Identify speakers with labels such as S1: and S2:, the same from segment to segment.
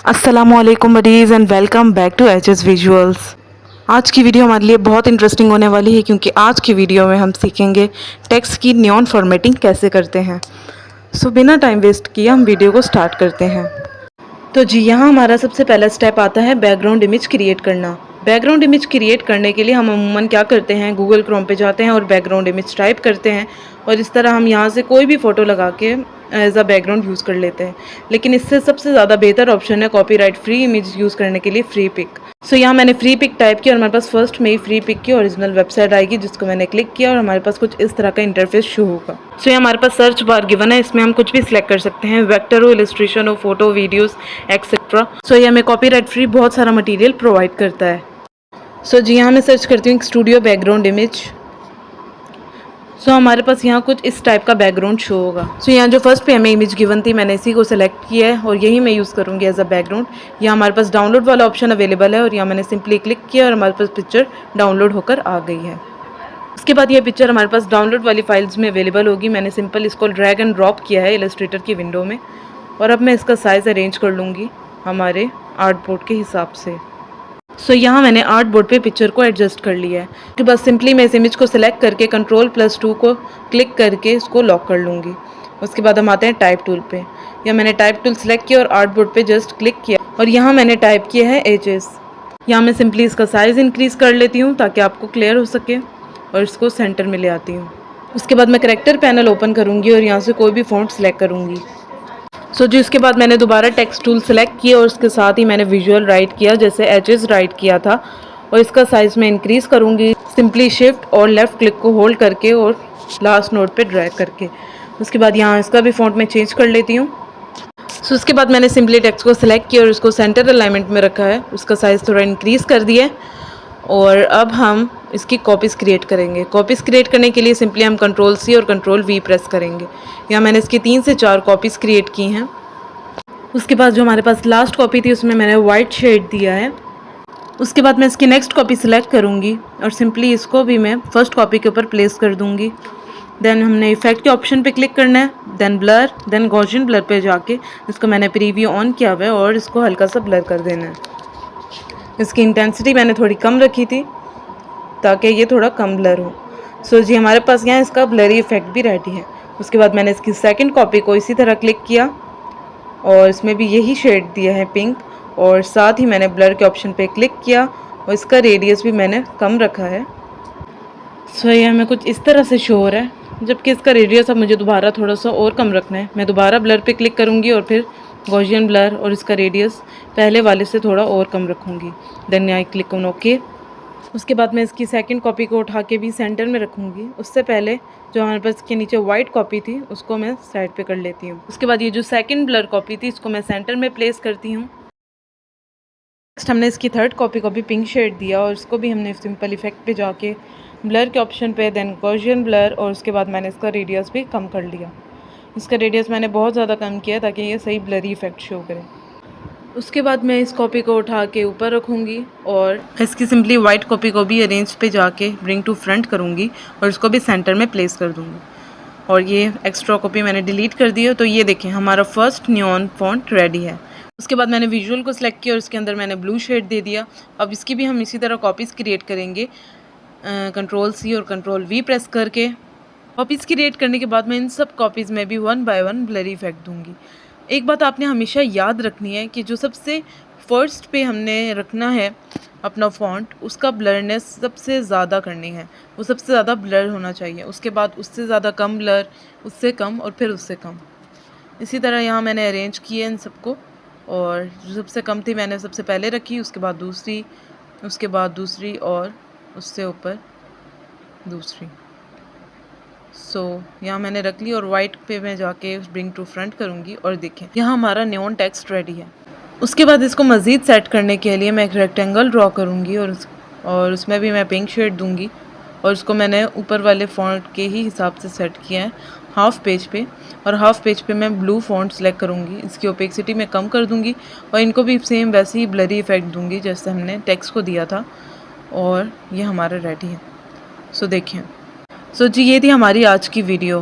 S1: अस्सलामुअलैकुम buddies and welcome back to HS visuals. आज की वीडियो हमारे लिए बहुत इंटरेस्टिंग होने वाली है क्योंकि आज की वीडियो में हम सीखेंगे टेक्स्ट की नियॉन फॉर्मेटिंग कैसे करते हैं। बिना टाइम वेस्ट किए हम वीडियो को स्टार्ट करते हैं। तो जी यहाँ हमारा सबसे पहला स्टेप आता है बैकग्राउंड इमेज क्रिएट करना। बैकग्राउंड इमेज क्रिएट करने के लिए हम अमूमन क्या करते हैं, गूगल क्रोम पे जाते हैं और बैकग्राउंड इमेज टाइप करते हैं और इस तरह हम यहाँ से कोई भी फ़ोटो लगा के एज अ बैकग्राउंड यूज़ कर लेते हैं। लेकिन इससे सबसे ज़्यादा बेहतर ऑप्शन है कॉपीराइट फ्री इमेज यूज़ करने के लिए फ्री पिक। यहाँ मैंने फ्री पिक टाइप किया और हमारे पास फर्स्ट में ही फ्री पिक की ओरिजिनल वेबसाइट आएगी जिसको मैंने क्लिक किया और हमारे पास कुछ इस तरह का इंटरफेस शो होगा। यहाँ हमारे पास सर्च बार गिवन है, इसमें हम कुछ भी सिलेक्ट कर सकते हैं, वेक्टर हो, इलस्ट्रेशन हो, फोटो, वीडियोस एक्सेट्रा। ये हमें कॉपीराइट फ्री बहुत सारा मटेरियल प्रोवाइड करता है। जी यहाँ मैं सर्च करती हूँ स्टूडियो बैकग्राउंड इमेज। हमारे पास यहाँ कुछ इस टाइप का बैकग्राउंड शो होगा। यहाँ जो फर्स्ट पे हमें इमेज गिवन थी मैंने इसी को सिलेक्ट किया है और यही मैं यूज़ करूँगी एज अ बैकग्राउंड। यहाँ हमारे पास डाउनलोड वाला ऑप्शन अवेलेबल है और यहाँ मैंने सिंपली क्लिक किया और हमारे पास पिक्चर डाउनलोड होकर आ गई है। उसके बाद ये पिक्चर हमारे पास डाउनलोड वाली फाइल्स में अवेलेबल होगी। मैंने सिंपल इसको ड्रैग एंड ड्रॉप किया है इलस्ट्रेटर की विंडो में और अब मैं इसका साइज़ अरेंज कर लूँगी हमारे आर्टबोर्ड के हिसाब से। यहाँ मैंने आर्ट बोर्ड पे पिक्चर को एडजस्ट कर लिया है। उसके बाद सिंपली मैं इस इमेज को सिलेक्ट करके Ctrl+2 को क्लिक करके इसको लॉक कर लूँगी। उसके बाद हम आते हैं टाइप टूल पे। यहाँ मैंने टाइप टूल सिलेक्ट किया और आर्ट बोर्ड पे जस्ट क्लिक किया और यहाँ मैंने टाइप किया है HS। यहाँ मैं सिंपली इसका साइज़ इंक्रीज़ कर लेती हूँ ताकि आपको क्लियर हो सके और इसको सेंटर में ले आती हूँ। उसके बाद मैं करैक्टर पैनल ओपन करूँगी और यहाँ से कोई भी फ़ॉन्ट सिलेक्ट करूँगी। जी उसके बाद मैंने दोबारा टेक्स्ट टूल सेलेक्ट किया और उसके साथ ही मैंने विजुअल राइट किया जैसे एचएस राइट किया था और इसका साइज़ मैं इंक्रीज़ करूँगी सिंपली शिफ्ट और लेफ़्ट क्लिक को होल्ड करके और लास्ट नोट पे ड्रैग करके। उसके बाद यहाँ इसका भी फ़ॉन्ट मैं चेंज कर लेती हूँ। उसके बाद मैंने सिंपली टेक्स्ट को सिलेक्ट किया और उसको सेंटर अलाइनमेंट में रखा है, उसका साइज़ थोड़ा इंक्रीज़ कर दिया और अब हम इसकी कॉपीज़ क्रिएट करेंगे। कॉपीज़ क्रिएट करने के लिए सिंपली हम Ctrl+C और Ctrl+V प्रेस करेंगे। यहाँ मैंने इसकी 3 से 4 कॉपीज़ क्रिएट की हैं। उसके बाद जो हमारे पास लास्ट कॉपी थी उसमें मैंने वाइट शेड दिया है। उसके बाद मैं इसकी नेक्स्ट कॉपी सिलेक्ट करूँगी और सिंपली इसको भी मैं फर्स्ट कॉपी के ऊपर प्लेस कर दूँगी। देन हमने इफेक्ट के ऑप्शन पे क्लिक करना है, then blur, then Gaussian blur पे जाके इसको मैंने प्रीव्यू ऑन किया हुआ है और इसको हल्का सा ब्लर कर देना है। इसकी इंटेंसिटी मैंने थोड़ी कम रखी थी ताकि ये थोड़ा कम ब्लर हो। जी हमारे पास यहाँ इसका ब्लरी इफेक्ट भी रेडी है। उसके बाद मैंने इसकी सेकेंड कॉपी को इसी तरह क्लिक किया और इसमें भी यही शेड दिया है पिंक और साथ ही मैंने ब्लर के ऑप्शन पे क्लिक किया और इसका रेडियस भी मैंने कम रखा है। ये हमें कुछ इस तरह से शो हो रहा है, जबकि इसका रेडियस अब मुझे दोबारा थोड़ा सा और कम रखना है। मैं दोबारा ब्लर पे क्लिक करूँगी और फिर गॉसियन ब्लर और इसका रेडियस पहले वाले से थोड़ा और कम रखूँगी। Then I click on okay. उसके बाद मैं इसकी सेकंड कॉपी को उठा के भी सेंटर में रखूँगी। उससे पहले जो हमारे पास के नीचे वाइट कॉपी थी उसको मैं साइड पे कर लेती हूँ। उसके बाद ये जो सेकंड ब्लर कॉपी थी इसको मैं सेंटर में प्लेस करती हूँ। नेक्स्ट हमने इसकी थर्ड कॉपी को भी पिंक शेड दिया और इसको भी हमने सिंपल इफेक्ट पे जाके ब्लर के ऑप्शन पे देन गॉसियन ब्लर और उसके बाद मैंने इसका रेडियस भी कम कर लिया। इसका रेडियस मैंने बहुत ज़्यादा कम किया ताकि ये सही ब्लरी इफेक्ट शो करे। उसके बाद मैं इस कॉपी को उठा के ऊपर रखूँगी और इसकी सिंपली वाइट कॉपी को भी अरेंज पे जाके ब्रिंग टू फ्रंट करूँगी और इसको भी सेंटर में प्लेस कर दूँगी और ये एक्स्ट्रा कॉपी मैंने डिलीट कर दी है। तो ये देखें हमारा फर्स्ट नियॉन फॉन्ट रेडी है। उसके बाद मैंने विजुअल को सिलेक्ट किया और इसके अंदर मैंने ब्लू शेड दे दिया। अब इसकी भी हम इसी तरह कॉपीज़ क्रिएट करेंगे Ctrl+C और Ctrl+V प्रेस करके। कॉपीज़ क्रिएट करने के बाद मैं इन सब कॉपीज़ में भी 1 बाय 1 ब्लरी इफेक्ट दूँगी। एक बात आपने हमेशा याद रखनी है कि जो सबसे फर्स्ट पे हमने रखना है अपना फ़ॉन्ट उसका ब्लरनेस सबसे ज़्यादा करनी है, वो सबसे ज़्यादा ब्लर होना चाहिए। उसके बाद उससे ज़्यादा कम ब्लर, उससे कम और फिर उससे कम। इसी तरह यहाँ मैंने अरेंज किए इन सबको और जो सबसे कम थी मैंने सबसे पहले रखी, उसके बाद दूसरी, उसके बाद दूसरी और उससे ऊपर दूसरी। यहाँ मैंने रख ली और वाइट पे मैं जाके ब्रिंग टू फ्रंट करूँगी और देखें यहाँ हमारा नियॉन टेक्स्ट रेडी है। उसके बाद इसको मज़ीद सेट करने के लिए मैं एक रेक्टेंगल ड्रॉ करूँगी और उसमें भी मैं पिंक शेड दूँगी और उसको मैंने ऊपर वाले फ़ॉन्ट के ही हिसाब से सेट किया है हाफ़ पेज पे और हाफ़ पेज पे मैं ब्लू फ़ॉन्ट सेलेक्ट करूँगी। इसकी ओपेसिटी मैं कम कर दूँगी और इनको भी सेम वैसे ही ब्लरी इफेक्ट दूँगी जैसे हमने टेक्स्ट को दिया था और ये हमारा रेडी है। देखें जी ये थी हमारी आज की वीडियो।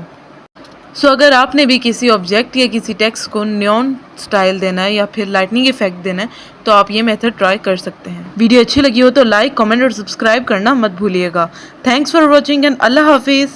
S1: सो अगर आपने भी किसी ऑब्जेक्ट या किसी टेक्स्ट को न्योन स्टाइल देना है या फिर लाइटनिंग इफेक्ट देना है तो आप ये मेथड ट्राई कर सकते हैं। वीडियो अच्छी लगी हो तो लाइक, कमेंट और सब्सक्राइब करना मत भूलिएगा। थैंक्स फॉर वॉचिंग एंड अल्लाह हाफिज़।